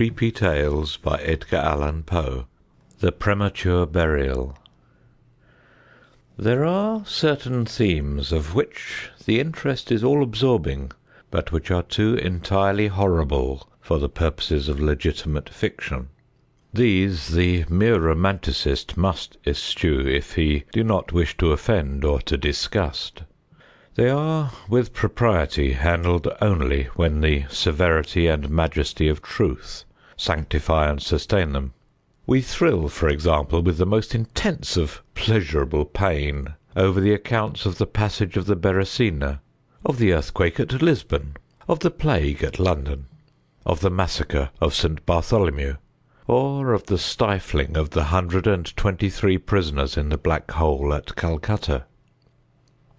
Creepy Tales by Edgar Allan Poe. The Premature Burial. There are certain themes of which the interest is all-absorbing, but which are too entirely horrible for the purposes of legitimate fiction. These the mere romanticist must eschew if he do not wish to offend or to disgust. They are, with propriety, handled only when the severity and majesty of truth sanctify and sustain them. We thrill, for example, with the most intense of pleasurable pain over the accounts of the passage of the Beresina, of the earthquake at Lisbon, of the plague at London, of the massacre of St. Bartholomew, or of the stifling of the 123 prisoners in the Black Hole at Calcutta.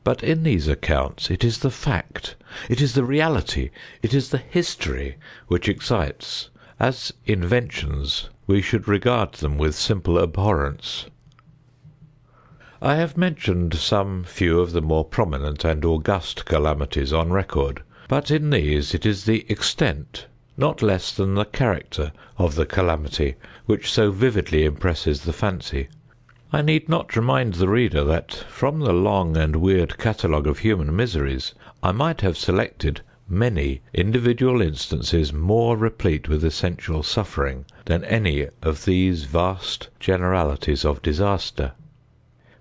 But in these accounts it is the fact, it is the reality, it is the history which excites. As inventions, we should regard them with simple abhorrence. I have mentioned some few of the more prominent and august calamities on record, but in these it is the extent, not less than the character, of the calamity which so vividly impresses the fancy. I need not remind the reader that from the long and weird catalogue of human miseries I might have selected many individual instances more replete with essential suffering than any of these vast generalities of disaster.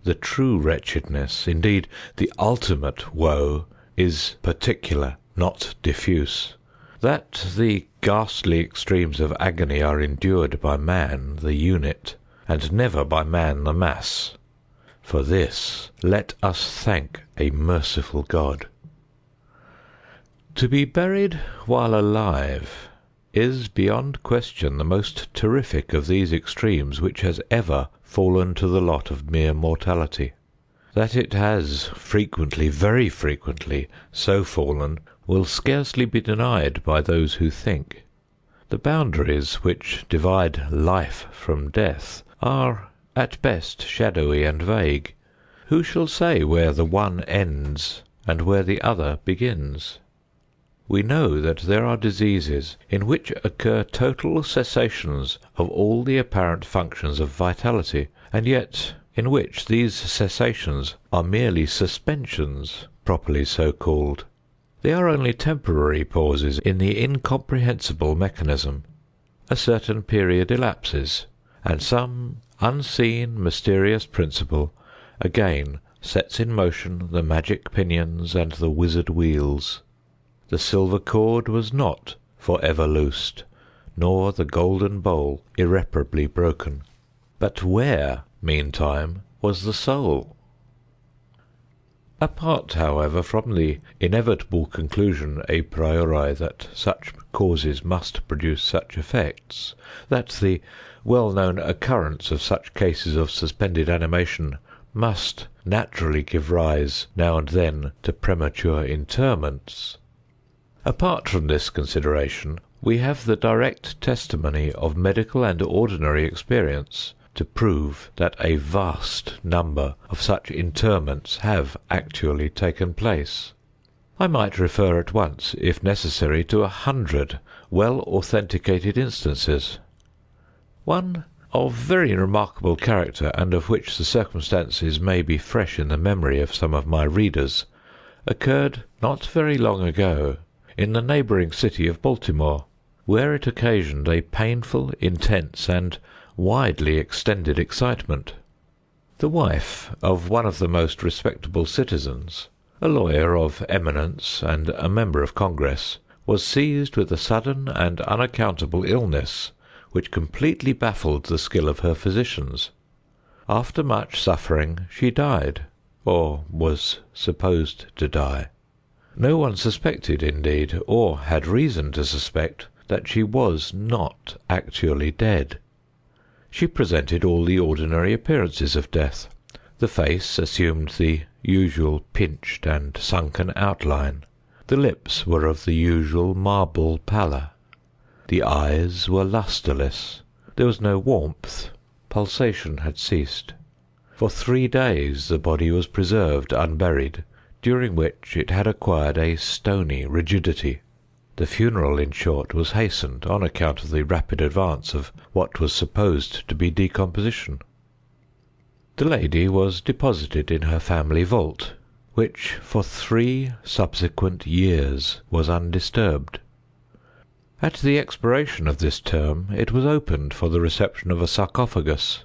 The true wretchedness, indeed the ultimate woe, is particular, not diffuse. That the ghastly extremes of agony are endured by man, the unit, and never by man, the mass. For this let us thank a merciful God. To be buried while alive is beyond question the most terrific of these extremes which has ever fallen to the lot of mere mortality. That it has frequently, very frequently, so fallen will scarcely be denied by those who think. The boundaries which divide life from death are at best shadowy and vague. Who shall say where the one ends and where the other begins? We know that there are diseases in which occur total cessations of all the apparent functions of vitality, and yet in which these cessations are merely suspensions, properly so called. They are only temporary pauses in the incomprehensible mechanism. A certain period elapses, and some unseen, mysterious principle again sets in motion the magic pinions and the wizard wheels. The silver cord was not for ever loosed, nor the golden bowl irreparably broken. But where, meantime, was the soul? Apart, however, from the inevitable conclusion a priori that such causes must produce such effects, that the well-known occurrence of such cases of suspended animation must naturally give rise now and then to premature interments, apart from this consideration, we have the direct testimony of medical and ordinary experience to prove that a vast number of such interments have actually taken place. I might refer at once, if necessary, to 100 well-authenticated instances. One of very remarkable character, and of which the circumstances may be fresh in the memory of some of my readers, occurred not very long ago in the neighbouring city of Baltimore, where it occasioned a painful, intense, and widely extended excitement. The wife of one of the most respectable citizens, a lawyer of eminence and a member of Congress, was seized with a sudden and unaccountable illness which completely baffled the skill of her physicians. After much suffering she died, or was supposed to die. No one suspected, indeed, or had reason to suspect, that she was not actually dead. She presented all the ordinary appearances of death. The face assumed the usual pinched and sunken outline. The lips were of the usual marble pallor. The eyes were lustreless. There was no warmth. Pulsation had ceased. For 3 days the body was preserved unburied, during which it had acquired a stony rigidity. The funeral, in short, was hastened on account of the rapid advance of what was supposed to be decomposition. The lady was deposited in her family vault, which for 3 subsequent years was undisturbed. At the expiration of this term it was opened for the reception of a sarcophagus.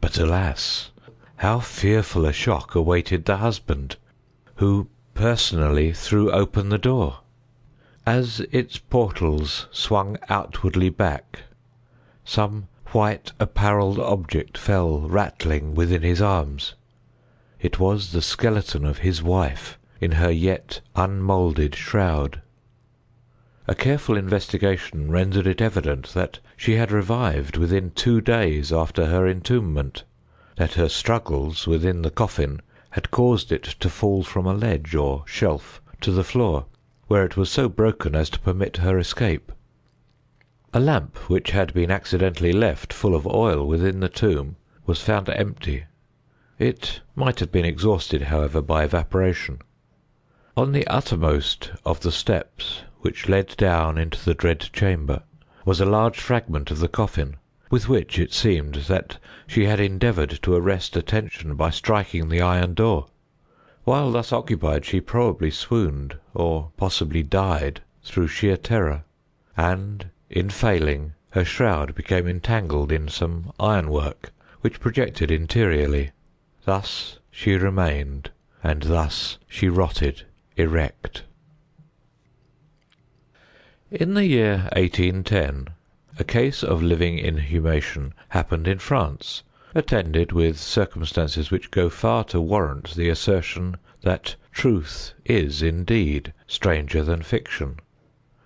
But alas! how fearful a shock awaited the husband, who personally threw open the door. As its portals swung outwardly back, some white apparelled object fell rattling within his arms. It was the skeleton of his wife in her yet unmoulded shroud. A careful investigation rendered it evident that she had revived within 2 days after her entombment, that her struggles within the coffin had caused it to fall from a ledge or shelf to the floor, where it was so broken as to permit her escape. A lamp which had been accidentally left full of oil within the tomb was found empty. It might have been exhausted, however, by evaporation. On the uttermost of the steps which led down into the dread chamber was a large fragment of the coffin, with which it seemed that she had endeavoured to arrest attention by striking the iron door. While thus occupied, she probably swooned, or possibly died, through sheer terror, and, in failing, her shroud became entangled in some ironwork which projected interiorly. Thus she remained, and thus she rotted erect. In the year 1810, a case of living inhumation happened in France, attended with circumstances which go far to warrant the assertion that truth is indeed stranger than fiction.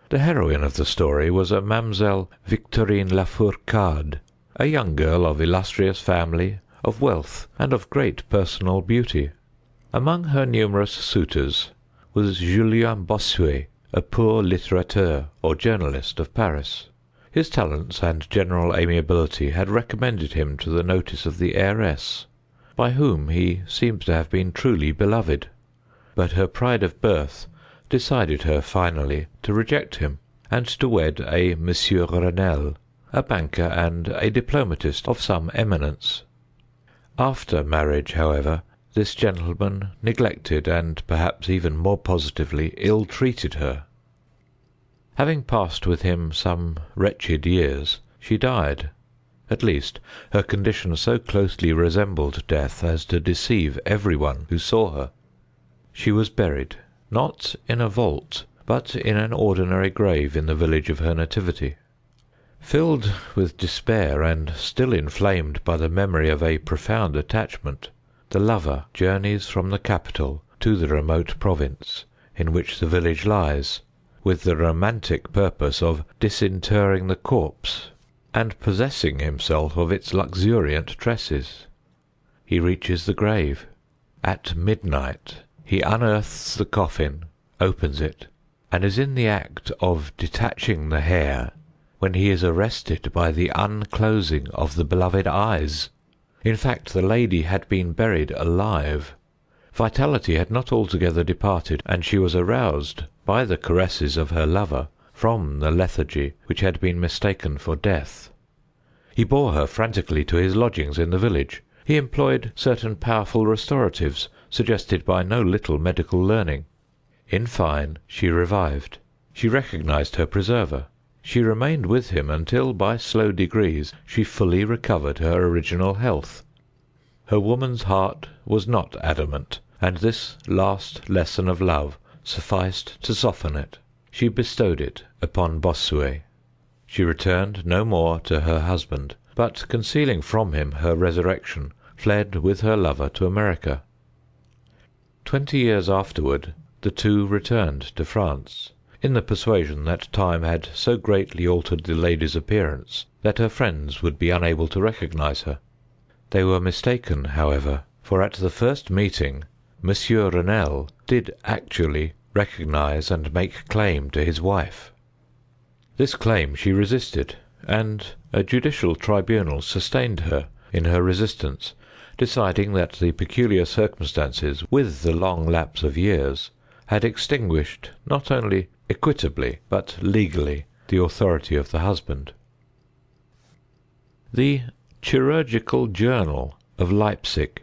The heroine of the story was a Mademoiselle Victorine Lafourcade, a young girl of illustrious family, of wealth, and of great personal beauty. Among her numerous suitors was Julien Bossuet, a poor litterateur or journalist of Paris. His talents and general amiability had recommended him to the notice of the heiress, by whom he seems to have been truly beloved. But her pride of birth decided her finally to reject him, and to wed a Monsieur Renelle, a banker and a diplomatist of some eminence. After marriage, however, this gentleman neglected and perhaps even more positively ill-treated her. Having passed with him some wretched years, she died. At least, her condition so closely resembled death as to deceive everyone who saw her. She was buried, not in a vault, but in an ordinary grave in the village of her nativity. Filled with despair, and still inflamed by the memory of a profound attachment, the lover journeys from the capital to the remote province in which the village lies, with the romantic purpose of disinterring the corpse and possessing himself of its luxuriant tresses. He reaches the grave. At midnight he unearths the coffin, opens it, and is in the act of detaching the hair when he is arrested by the unclosing of the beloved eyes. In fact, the lady had been buried alive. Vitality had not altogether departed, and she was aroused by the caresses of her lover from the lethargy which had been mistaken for death. He bore her frantically to his lodgings in the village. He employed certain powerful restoratives, suggested by no little medical learning. In fine, she revived. She recognized her preserver. She remained with him until, by slow degrees, she fully recovered her original health. Her woman's heart was not adamant, and this last lesson of love sufficed to soften it. She bestowed it upon Bossuet. She returned no more to her husband, but, concealing from him her resurrection, fled with her lover to America. 20 years afterward, the two returned to France, in the persuasion that time had so greatly altered the lady's appearance that her friends would be unable to recognize her. They were mistaken, however, for at the first meeting Monsieur Renelle did actually recognize and make claim to his wife. This claim she resisted, and a judicial tribunal sustained her in her resistance, deciding that the peculiar circumstances, with the long lapse of years, had extinguished not only equitably but legally the authority of the husband. The Chirurgical Journal of Leipzig,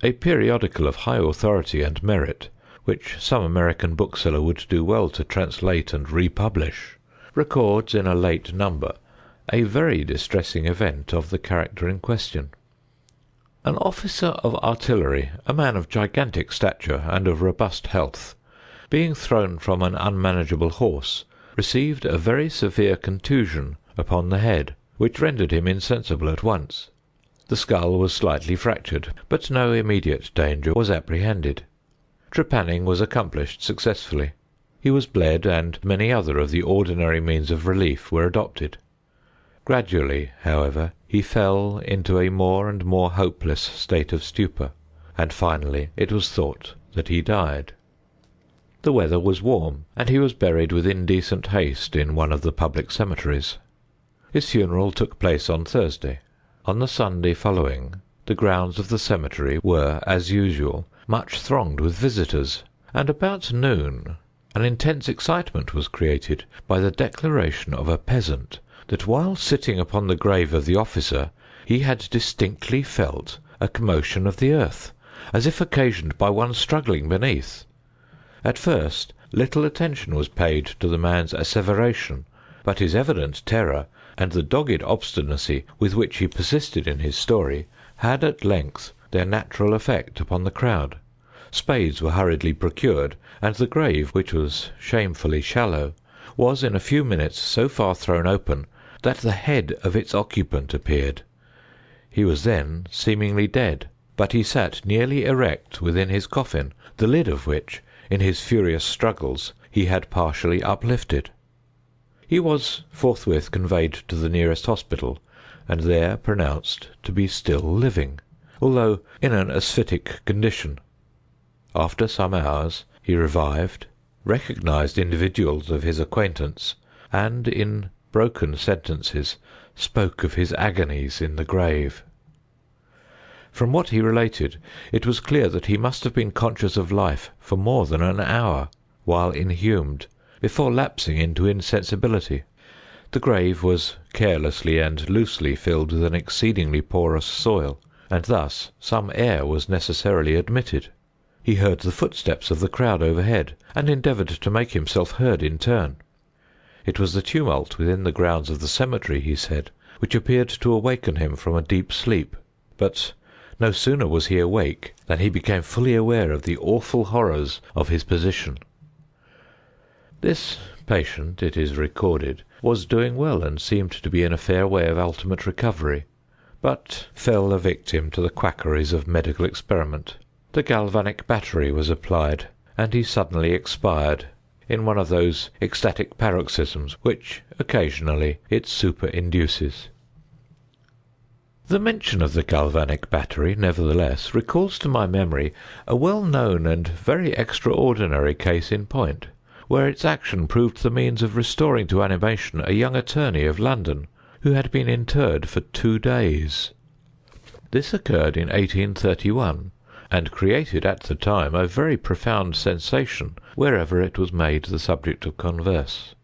a periodical of high authority and merit, which some American bookseller would do well to translate and republish, records in a late number a very distressing event of the character in question. An officer of artillery, a man of gigantic stature and of robust health, being thrown from an unmanageable horse, received a very severe contusion upon the head, which rendered him insensible at once. The skull was slightly fractured, but no immediate danger was apprehended. Trepanning was accomplished successfully. He was bled, and many other of the ordinary means of relief were adopted. Gradually, however, he fell into a more and more hopeless state of stupor, and finally it was thought that he died. The weather was warm, and he was buried with indecent haste in one of the public cemeteries. His funeral took place on Thursday. On the Sunday following, the grounds of the cemetery were, as usual, much thronged with visitors, and about noon an intense excitement was created by the declaration of a peasant that while sitting upon the grave of the officer he had distinctly felt a commotion of the earth, as if occasioned by one struggling beneath. At first little attention was paid to the man's asseveration, but his evident terror, and the dogged obstinacy with which he persisted in his story, had at length their natural effect upon the crowd. Spades were hurriedly procured, and the grave, which was shamefully shallow, was in a few minutes so far thrown open that the head of its occupant appeared. He was then seemingly dead, but he sat nearly erect within his coffin, the lid of which, in his furious struggles, he had partially uplifted. He was forthwith conveyed to the nearest hospital, and there pronounced to be still living, although in an asphytic condition. After some hours he revived, recognized individuals of his acquaintance, and in broken sentences spoke of his agonies in the grave. From what he related, it was clear that he must have been conscious of life for more than an hour, while inhumed, before lapsing into insensibility. The grave was carelessly and loosely filled with an exceedingly porous soil, and thus some air was necessarily admitted. He heard the footsteps of the crowd overhead, and endeavoured to make himself heard in turn. It was the tumult within the grounds of the cemetery, he said, which appeared to awaken him from a deep sleep. But no sooner was he awake than he became fully aware of the awful horrors of his position. This patient, it is recorded, was doing well and seemed to be in a fair way of ultimate recovery, but fell a victim to the quackeries of medical experiment. The galvanic battery was applied, and he suddenly expired in one of those ecstatic paroxysms which occasionally it superinduces. The mention of the galvanic battery, nevertheless, recalls to my memory a well-known and very extraordinary case in point, where its action proved the means of restoring to animation a young attorney of London, who had been interred for 2 days. This occurred in 1831, and created at the time a very profound sensation wherever it was made the subject of converse.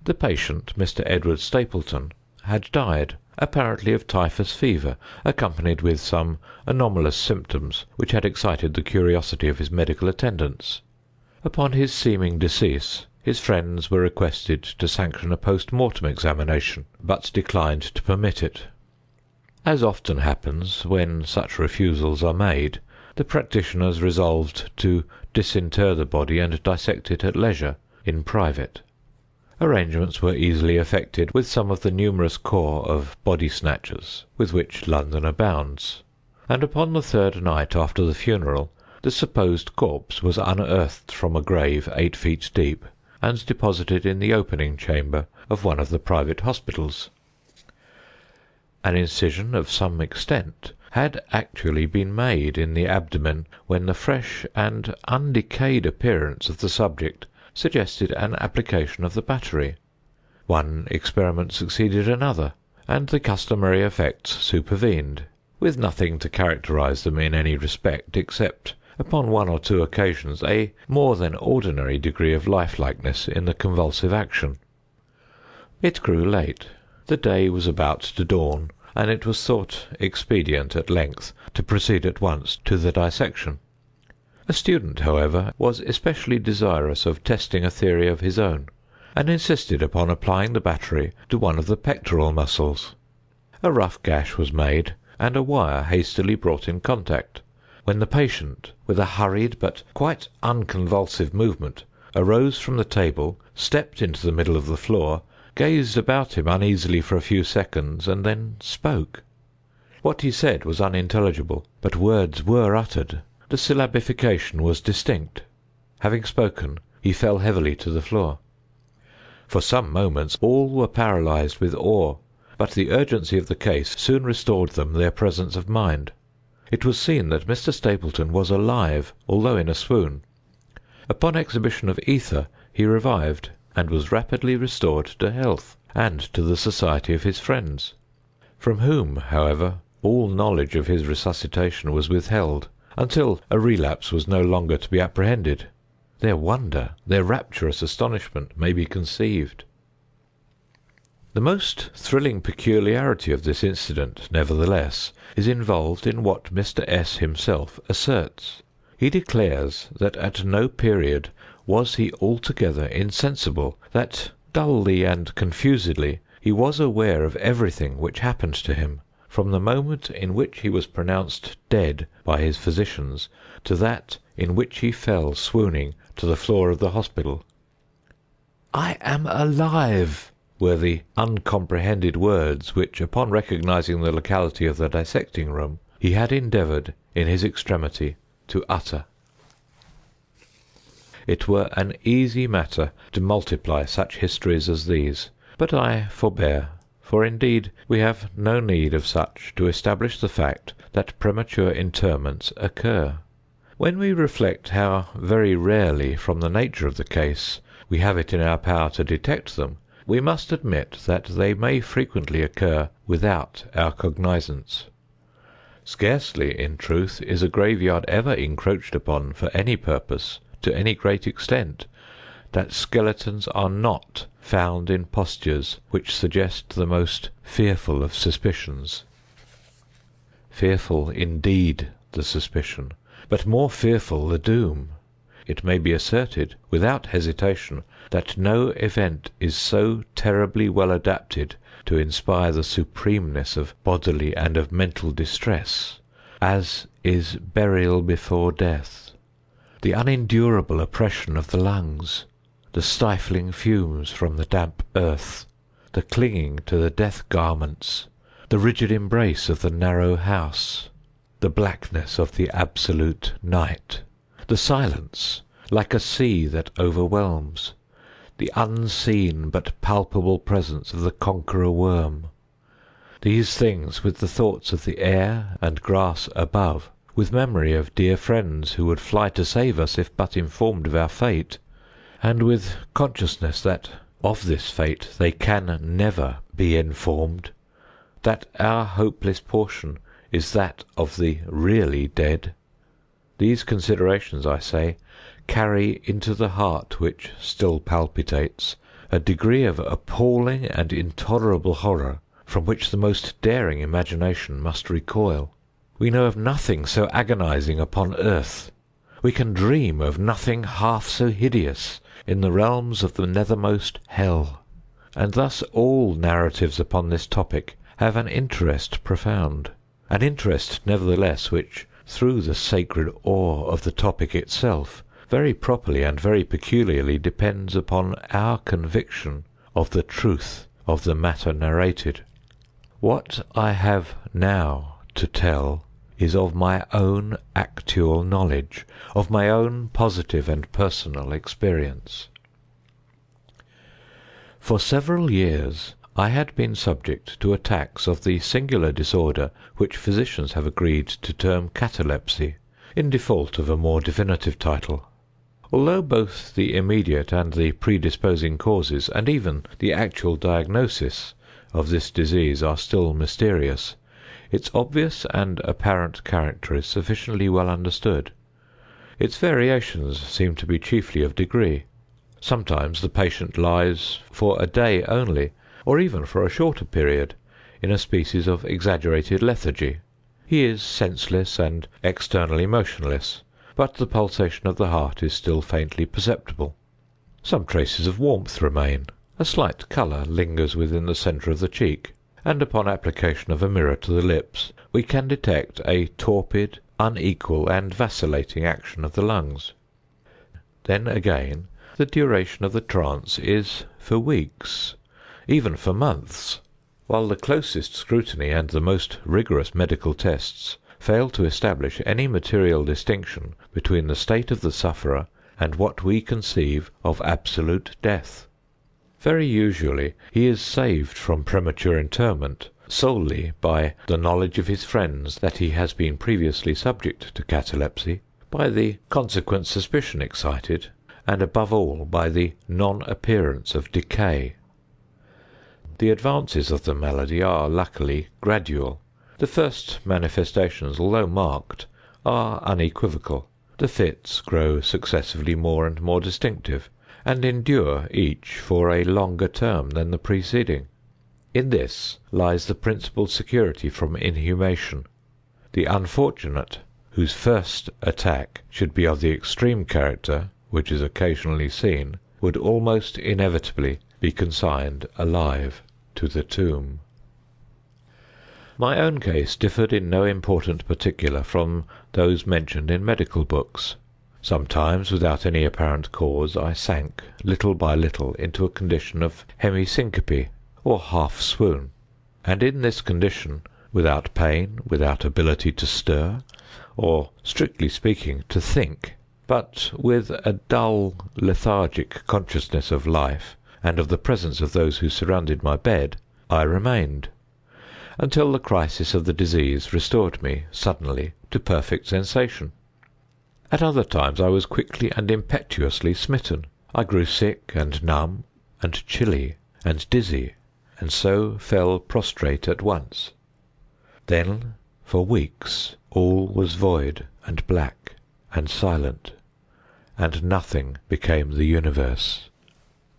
The patient, Mr. Edward Stapleton, had died, apparently of typhus fever, accompanied with some anomalous symptoms which had excited the curiosity of his medical attendants. Upon his seeming decease, his friends were requested to sanction a post-mortem examination, but declined to permit it. As often happens when such refusals are made, the practitioners resolved to disinter the body and dissect it at leisure, in private. Arrangements were easily effected with some of the numerous corps of body-snatchers with which London abounds, and upon the 3rd night after the funeral, the supposed corpse was unearthed from a grave 8 feet deep, and deposited in the opening chamber of one of the private hospitals. An incision of some extent had actually been made in the abdomen when the fresh and undecayed appearance of the subject suggested an application of the battery. One experiment succeeded another, and the customary effects supervened, with nothing to characterize them in any respect except upon one or two occasions, a more than ordinary degree of lifelikeness in the convulsive action. It grew late. The day was about to dawn, and it was thought expedient at length to proceed at once to the dissection. A student, however, was especially desirous of testing a theory of his own, and insisted upon applying the battery to one of the pectoral muscles. A rough gash was made, and a wire hastily brought in contact, when the patient, with a hurried but quite unconvulsive movement, arose from the table, stepped into the middle of the floor, gazed about him uneasily for a few seconds, and then spoke. What he said was unintelligible, but words were uttered. The syllabification was distinct. Having spoken, he fell heavily to the floor. For some moments all were paralysed with awe, but the urgency of the case soon restored them their presence of mind. It was seen that Mr. Stapleton was alive, although in a swoon. Upon exhibition of ether he revived, and was rapidly restored to health, and to the society of his friends, from whom, however, all knowledge of his resuscitation was withheld, until a relapse was no longer to be apprehended. Their wonder, their rapturous astonishment, may be conceived. The most thrilling peculiarity of this incident, nevertheless, is involved in what Mr. S. himself asserts. He declares that at no period was he altogether insensible, that dully and confusedly he was aware of everything which happened to him, from the moment in which he was pronounced dead by his physicians to that in which he fell swooning to the floor of the hospital. "I am alive," were the uncomprehended words which, upon recognizing the locality of the dissecting room, he had endeavoured, in his extremity, to utter. It were an easy matter to multiply such histories as these, but I forbear, for indeed we have no need of such to establish the fact that premature interments occur. When we reflect how very rarely, from the nature of the case, we have it in our power to detect them, we must admit that they may frequently occur without our cognizance. Scarcely, in truth, is a graveyard ever encroached upon for any purpose, to any great extent, that skeletons are not found in postures which suggest the most fearful of suspicions. Fearful indeed the suspicion, but more fearful the doom. It may be asserted, without hesitation, that no event is so terribly well adapted to inspire the supremeness of bodily and of mental distress, as is burial before death. The unendurable oppression of the lungs, the stifling fumes from the damp earth, the clinging to the death garments, the rigid embrace of the narrow house, the blackness of the absolute night, the silence, like a sea that overwhelms, the unseen but palpable presence of the conqueror worm. These things, with the thoughts of the air and grass above, with memory of dear friends who would fly to save us if but informed of our fate, and with consciousness that of this fate they can never be informed, that our hopeless portion is that of the really dead. These considerations, I say, carry into the heart which still palpitates a degree of appalling and intolerable horror from which the most daring imagination must recoil. We know of nothing so agonizing upon earth. We can dream of nothing half so hideous in the realms of the nethermost hell. And thus all narratives upon this topic have an interest profound, an interest nevertheless which, through the sacred awe of the topic itself, very properly and very peculiarly depends upon our conviction of the truth of the matter narrated. What I have now to tell is of my own actual knowledge, of my own positive and personal experience. For several years I had been subject to attacks of the singular disorder which physicians have agreed to term catalepsy, in default of a more definitive title. Although both the immediate and the predisposing causes, and even the actual diagnosis, of this disease are still mysterious, its obvious and apparent character is sufficiently well understood. Its variations seem to be chiefly of degree. Sometimes the patient lies for a day only, or even for a shorter period, in a species of exaggerated lethargy. He is senseless and externally motionless, but the pulsation of the heart is still faintly perceptible. Some traces of warmth remain, a slight colour lingers within the centre of the cheek, and upon application of a mirror to the lips we can detect a torpid, unequal, and vacillating action of the lungs. Then again, the duration of the trance is for weeks, even for months, while the closest scrutiny and the most rigorous medical tests fail to establish any material distinction between the state of the sufferer and what we conceive of absolute death. Very usually he is saved from premature interment solely by the knowledge of his friends that he has been previously subject to catalepsy, by the consequent suspicion excited, and above all by the non-appearance of decay. The advances of the malady are, luckily, gradual. The first manifestations, although marked, are unequivocal. The fits grow successively more and more distinctive, and endure each for a longer term than the preceding. In this lies the principal security from inhumation. The unfortunate, whose first attack should be of the extreme character which is occasionally seen, would almost inevitably be consigned alive to the tomb. My own case differed in no important particular from those mentioned in medical books. Sometimes, without any apparent cause, I sank little by little into a condition of hemi-syncope, or half-swoon, and in this condition, without pain, without ability to stir, or, strictly speaking, to think, but with a dull, lethargic consciousness of life, and of the presence of those who surrounded my bed, I remained, until the crisis of the disease restored me suddenly to perfect sensation. At other times I was quickly and impetuously smitten. I grew sick and numb, and chilly, and dizzy, and so fell prostrate at once. Then, for weeks, all was void, and black, and silent, and nothing became the universe.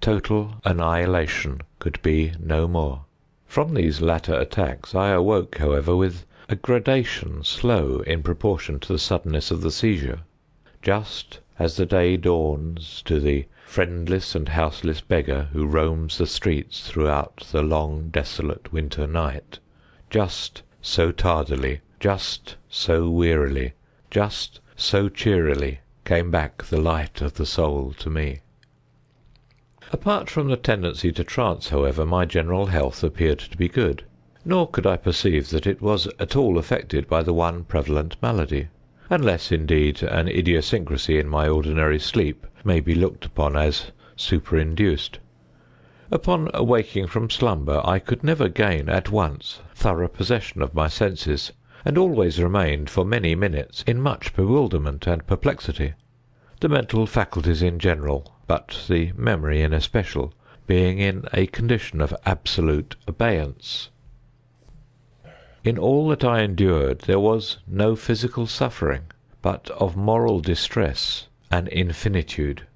Total annihilation could be no more. From these latter attacks I awoke, however, with a gradation slow in proportion to the suddenness of the seizure. Just as the day dawns to the friendless and houseless beggar who roams the streets throughout the long, desolate winter night, just so tardily, just so wearily, just so cheerily came back the light of the soul to me. Apart from the tendency to trance, however, my general health appeared to be good, nor could I perceive that it was at all affected by the one prevalent malady, unless, indeed, an idiosyncrasy in my ordinary sleep may be looked upon as superinduced. Upon awaking from slumber, I could never gain at once thorough possession of my senses, and always remained for many minutes in much bewilderment and perplexity, the mental faculties in general, but the memory in especial, being in a condition of absolute abeyance. In all that I endured there was no physical suffering, but of moral distress an infinitude.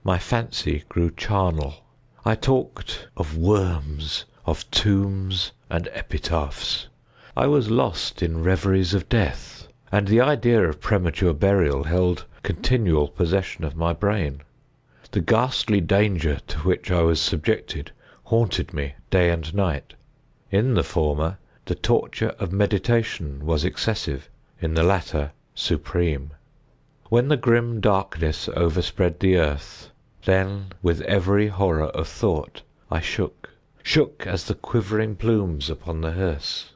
My fancy grew charnel. I talked of worms, of tombs and epitaphs. I was lost in reveries of death, and the idea of premature burial held continual possession of my brain. The ghastly danger to which I was subjected haunted me day and night. In the former, the torture of meditation was excessive; in the latter, supreme. When the grim darkness overspread the earth, then, with every horror of thought, I shook as the quivering plumes upon the hearse.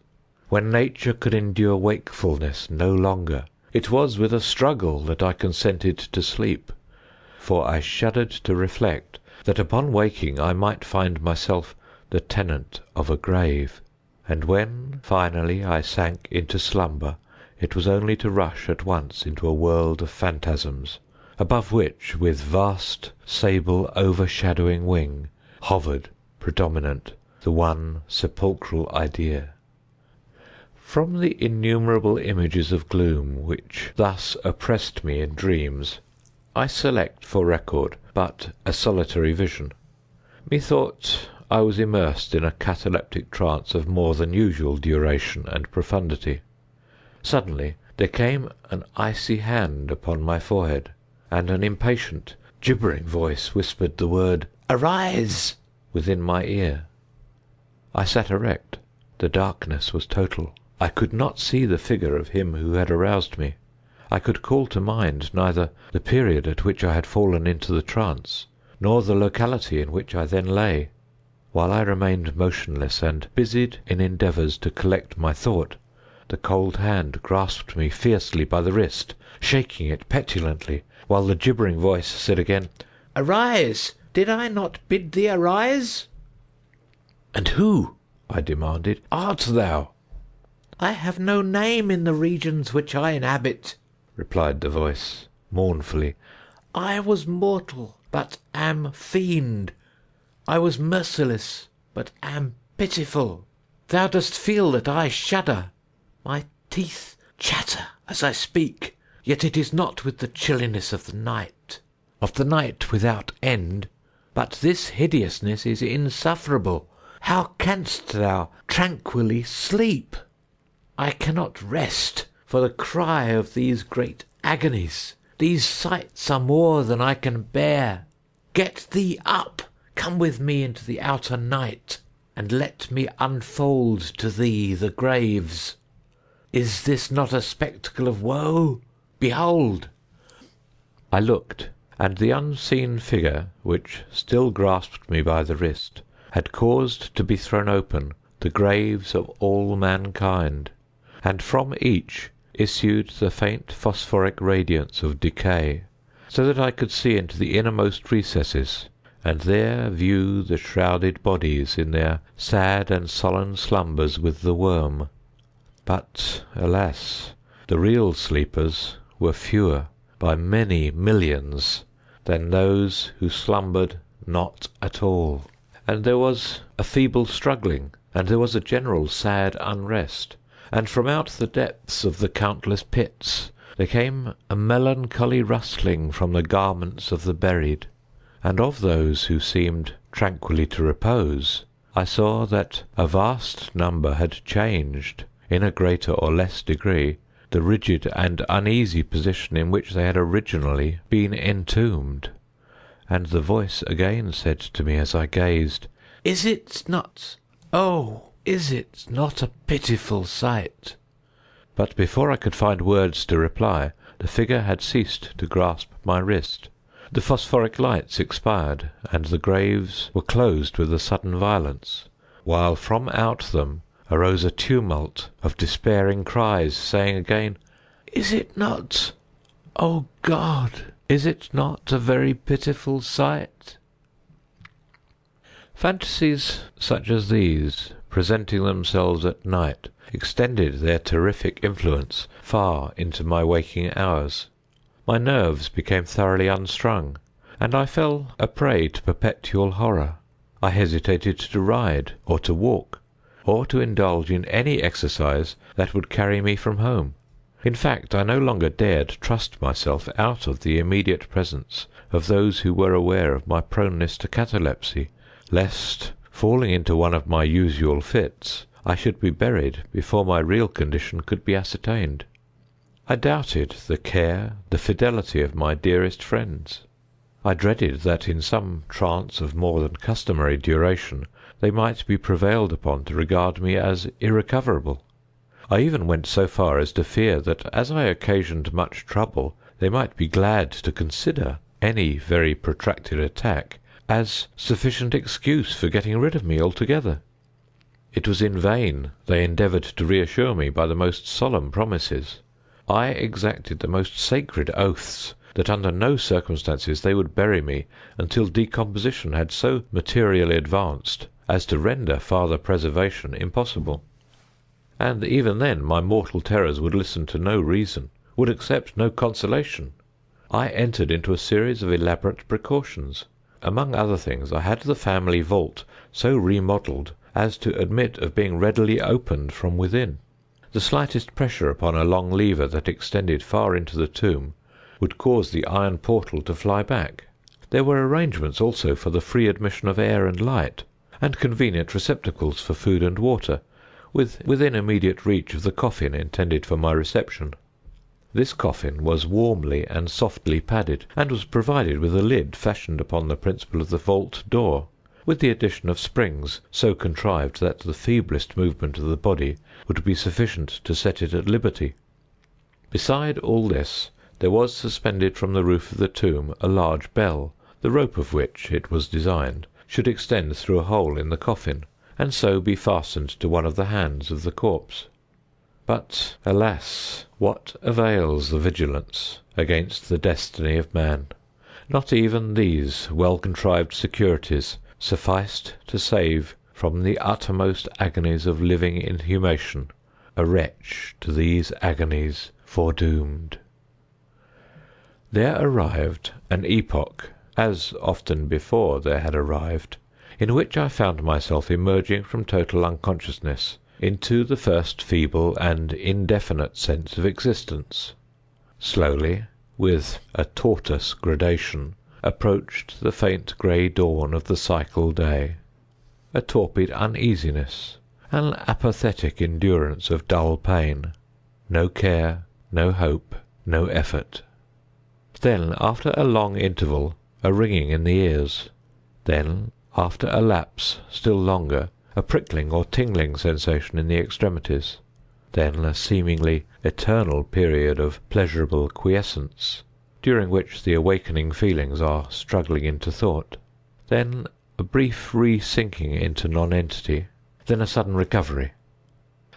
When nature could endure wakefulness no longer, it was with a struggle that I consented to sleep, for I shuddered to reflect that upon waking I might find myself the tenant of a grave. And when finally I sank into slumber, it was only to rush at once into a world of phantasms, above which, with vast sable overshadowing wing, hovered, predominant, the one sepulchral idea. From the innumerable images of gloom which thus oppressed me in dreams, I select for record but a solitary vision. Methought I was immersed in a cataleptic trance of more than usual duration and profundity. Suddenly there came an icy hand upon my forehead, and an impatient, gibbering voice whispered the word "Arise!" within my ear. I sat erect. The darkness was total. I could not see the figure of him who had aroused me. I could call to mind neither the period at which I had fallen into the trance, nor the locality in which I then lay. While I remained motionless and busied in endeavours to collect my thought, the cold hand grasped me fiercely by the wrist, shaking it petulantly, while the gibbering voice said again, "Arise! Did I not bid thee arise?" "And who," I demanded, "art thou?" "I have no name in the regions which I inhabit," replied the voice, mournfully. "I was mortal, but am fiend. I was merciless, but am pitiful. Thou dost feel that I shudder. My teeth chatter as I speak, yet it is not with the chilliness of the night without end. But this hideousness is insufferable. How canst thou tranquilly sleep? I cannot rest for the cry of these great agonies. These sights are more than I can bear. Get thee up, come with me into the outer night, and let me unfold to thee the graves. Is this not a spectacle of woe? Behold!" I looked, and the unseen figure, which still grasped me by the wrist, had caused to be thrown open the graves of all mankind, and from each issued the faint phosphoric radiance of decay, so that I could see into the innermost recesses, and there view the shrouded bodies in their sad and sullen slumbers with the worm. But, alas, the real sleepers were fewer by many millions than those who slumbered not at all, and there was a feeble struggling, and there was a general sad unrest, and from out the depths of the countless pits there came a melancholy rustling from the garments of the buried, and of those who seemed tranquilly to repose I saw that a vast number had changed, in a greater or less degree, the rigid and uneasy position in which they had originally been entombed. And the voice again said to me as I gazed, "Is it not, oh, is it not a pitiful sight?" But before I could find words to reply, the figure had ceased to grasp my wrist. The phosphoric lights expired, and the graves were closed with a sudden violence, while from out them arose a tumult of despairing cries, saying again, "Is it not, O God, is it not a very pitiful sight?" Fantasies such as these, presenting themselves at night, extended their terrific influence far into my waking hours. My nerves became thoroughly unstrung, and I fell a prey to perpetual horror. I hesitated to ride, or to walk, or to indulge in any exercise that would carry me from home. In fact, I no longer dared trust myself out of the immediate presence of those who were aware of my proneness to catalepsy, lest, falling into one of my usual fits, I should be buried before my real condition could be ascertained. I doubted the care, the fidelity of my dearest friends. I dreaded that in some trance of more than customary duration they might be prevailed upon to regard me as irrecoverable. I even went so far as to fear that as I occasioned much trouble, they might be glad to consider any very protracted attack as sufficient excuse for getting rid of me altogether. It was in vain they endeavoured to reassure me by the most solemn promises. I exacted the most sacred oaths that under no circumstances they would bury me until decomposition had so materially advanced as to render farther preservation impossible. And even then my mortal terrors would listen to no reason, would accept no consolation. I entered into a series of elaborate precautions. Among other things, I had the family vault so remodelled as to admit of being readily opened from within. The slightest pressure upon a long lever that extended far into the tomb would cause the iron portal to fly back. There were arrangements also for the free admission of air and light, and convenient receptacles for food and water, within immediate reach of the coffin intended for my reception. This coffin was warmly and softly padded, and was provided with a lid fashioned upon the principle of the vault door, with the addition of springs so contrived that the feeblest movement of the body would be sufficient to set it at liberty. Beside all this, there was suspended from the roof of the tomb a large bell, the rope of which, it was designed, should extend through a hole in the coffin, and so be fastened to one of the hands of the corpse. But, alas, what avails the vigilance against the destiny of man? Not even these well-contrived securities sufficed to save from the uttermost agonies of living inhumation a wretch to these agonies foredoomed. There arrived an epoch, as often before there had arrived, in which I found myself emerging from total unconsciousness into the first feeble and indefinite sense of existence. Slowly, with a tortoise gradation, approached the faint grey dawn of the cycle day, a torpid uneasiness, an apathetic endurance of dull pain, no care, no hope, no effort. Then, after a long interval, a ringing in the ears. Then, after a lapse still longer, a prickling or tingling sensation in the extremities. Then a seemingly eternal period of pleasurable quiescence, during which the awakening feelings are struggling into thought. Then a brief re-sinking into nonentity. Then a sudden recovery.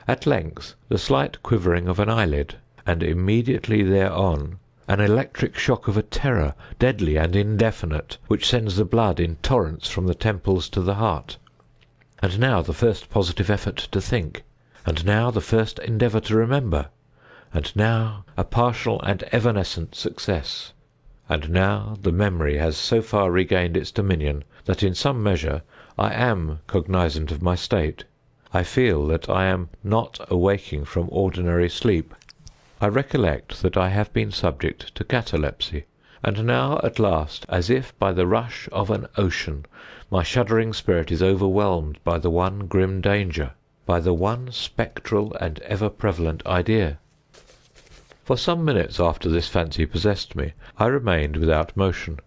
At length the slight quivering of an eyelid, and immediately thereon an electric shock of a terror, deadly and indefinite, which sends the blood in torrents from the temples to the heart. And now the first positive effort to think, and now the first endeavour to remember, and now a partial and evanescent success. And now the memory has so far regained its dominion that in some measure I am cognizant of my state. I feel that I am not awaking from ordinary sleep. I recollect that I have been subject to catalepsy, and now at last, as if by the rush of an ocean, my shuddering spirit is overwhelmed by the one grim danger, by the one spectral and ever-prevalent idea. For some minutes after this fancy possessed me, I remained without motion.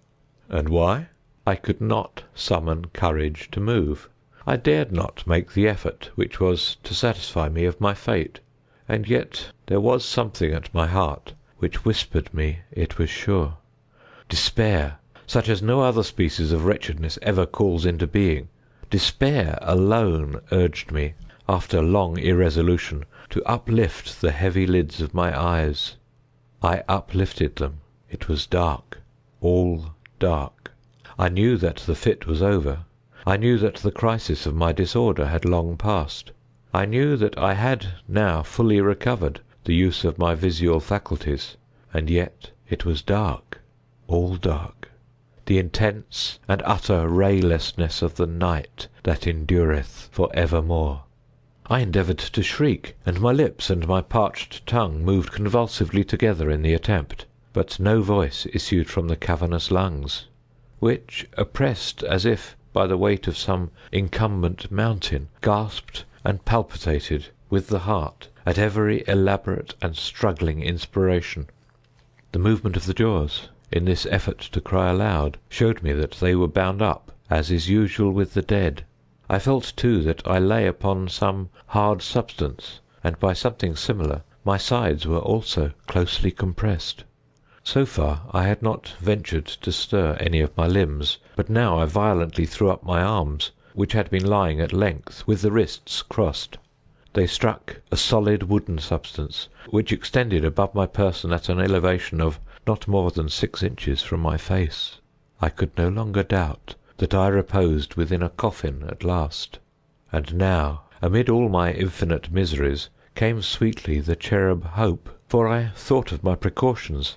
And why? I could not summon courage to move. I dared not make the effort which was to satisfy me of my fate. And yet there was something at my heart which whispered me it was sure. Despair, such as no other species of wretchedness ever calls into being, despair alone urged me, after long irresolution, to uplift the heavy lids of my eyes. I uplifted them. It was dark, all dark. I knew that the fit was over. I knew that the crisis of my disorder had long passed. I knew that I had now fully recovered the use of my visual faculties, and yet it was dark, all dark, the intense and utter raylessness of the night that endureth for evermore. I endeavoured to shriek, and my lips and my parched tongue moved convulsively together in the attempt, but no voice issued from the cavernous lungs, which, oppressed as if by the weight of some incumbent mountain, gasped and palpitated with the heart at every elaborate and struggling inspiration. The movement of the jaws, in this effort to cry aloud, showed me that they were bound up, as is usual with the dead. I felt, too, that I lay upon some hard substance, and by something similar my sides were also closely compressed. So far I had not ventured to stir any of my limbs, but now I violently threw up my arms, which had been lying at length with the wrists crossed. They struck a solid wooden substance, which extended above my person at an elevation of not more than 6 inches from my face. I could no longer doubt that I reposed within a coffin at last. And now, amid all my infinite miseries, came sweetly the cherub hope, for I thought of my precautions.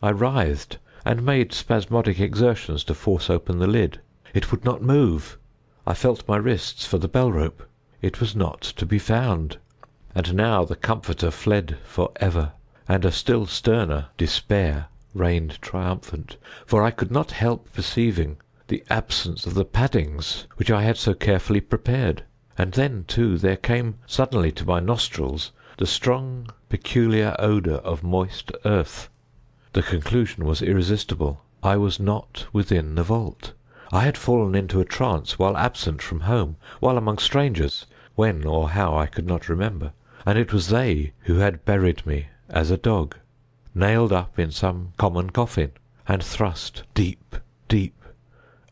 I writhed, and made spasmodic exertions to force open the lid. It would not move. I felt my wrists for the bell-rope. It was not to be found. and now the comforter fled for ever, and a still sterner despair reigned triumphant, for I could not help perceiving the absence of the paddings which I had so carefully prepared. And then, too, there came suddenly to my nostrils the strong, peculiar odour of moist earth. The conclusion was irresistible. I was not within the vault. I had fallen into a trance while absent from home, while among strangers, when or how I could not remember, and it was they who had buried me as a dog, nailed up in some common coffin, and thrust deep, deep,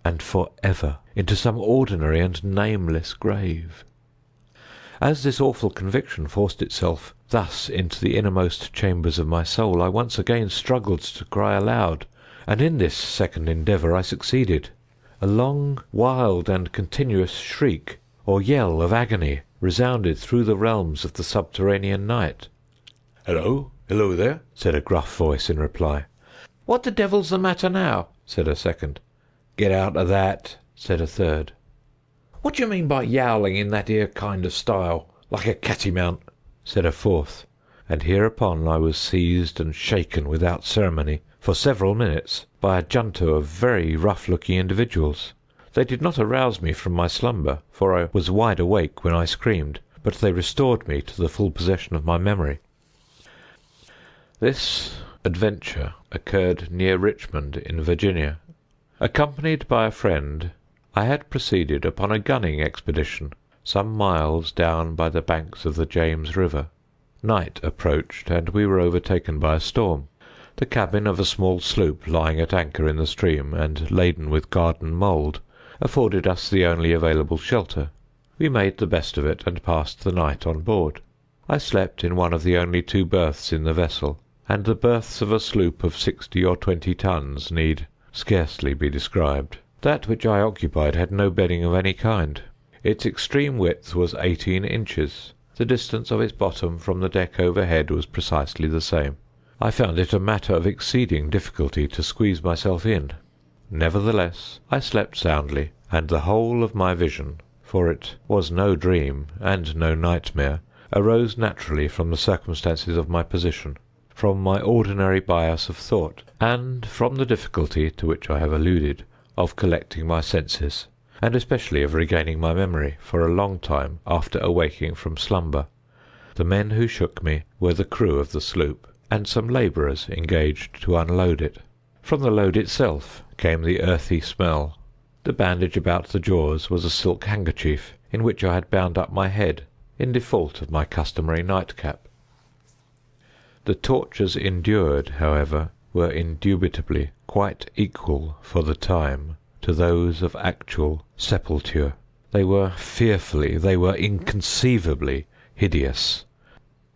and for ever into some ordinary and nameless grave. As this awful conviction forced itself thus into the innermost chambers of my soul, I once again struggled to cry aloud, and in this second endeavour I succeeded. A long, wild, and continuous shriek, or yell of agony, resounded through the realms of the subterranean night. "Hello, hello there," said a gruff voice in reply. "What the devil's the matter now?" said a second. "Get out of that," said a third. "What do you mean by yowling in that 'ere kind of style, like a cattymount?" said a fourth, and hereupon I was seized and shaken without ceremony for several minutes by a junto of very rough-looking individuals. They did not arouse me from my slumber, for I was wide awake when I screamed, but they restored me to the full possession of my memory. This adventure occurred near Richmond in Virginia. Accompanied by a friend, I had proceeded upon a gunning expedition some miles down by the banks of the James River. Night approached, and we were overtaken by a storm. The cabin of a small sloop lying at anchor in the stream, and laden with garden mould, afforded us the only available shelter. We made the best of it, and passed the night on board. I slept in one of the only 2 berths in the vessel, and the berths of a sloop of 60 or 20 tons need scarcely be described. That which I occupied had no bedding of any kind. Its extreme width was 18 inches. The distance of its bottom from the deck overhead was precisely the same. I found it a matter of exceeding difficulty to squeeze myself in. Nevertheless, I slept soundly, and the whole of my vision, for it was no dream and no nightmare, arose naturally from the circumstances of my position, from my ordinary bias of thought, and from the difficulty, to which I have alluded, of collecting my senses, and especially of regaining my memory for a long time after awaking from slumber. The men who shook me were the crew of the sloop, and some labourers engaged to unload it. From the load itself came the earthy smell. The bandage about the jaws was a silk handkerchief, in which I had bound up my head, in default of my customary nightcap. The tortures endured, however, were indubitably quite equal for the time to those of actual sepulture. They were fearfully, they were inconceivably hideous.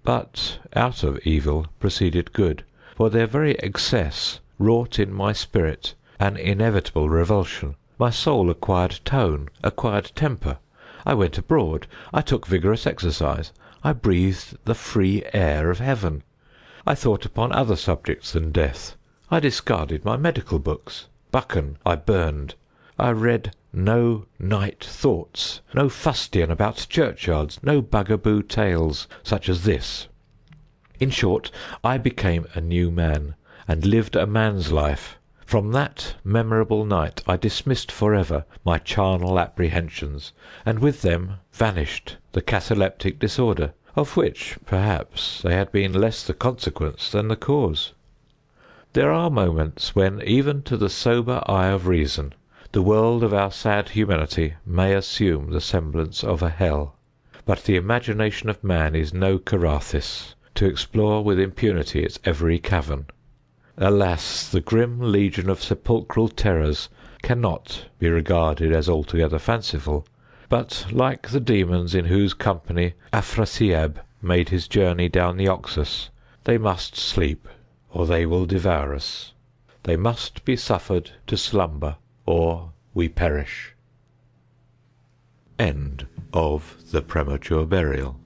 But out of evil proceeded good, for their very excess wrought in my spirit an inevitable revulsion. My soul acquired tone, acquired temper. I went abroad, I took vigorous exercise, I breathed the free air of heaven. I thought upon other subjects than death. I discarded my medical books. Buchan I burned. I read no night thoughts, no fustian about churchyards, no bugaboo tales such as this. In short, I became a new man, and lived a man's life. From that memorable night I dismissed for ever my charnel apprehensions, and with them vanished the cataleptic disorder, of which, perhaps, they had been less the consequence than the cause. There are moments when, even to the sober eye of reason, the world of our sad humanity may assume the semblance of a hell. But the imagination of man is no Carathis, to explore with impunity its every cavern. Alas, the grim legion of sepulchral terrors cannot be regarded as altogether fanciful, but, like the demons in whose company Afrasiab made his journey down the Oxus, they must sleep, or they will devour us. They must be suffered to slumber, or we perish. End of The Premature Burial.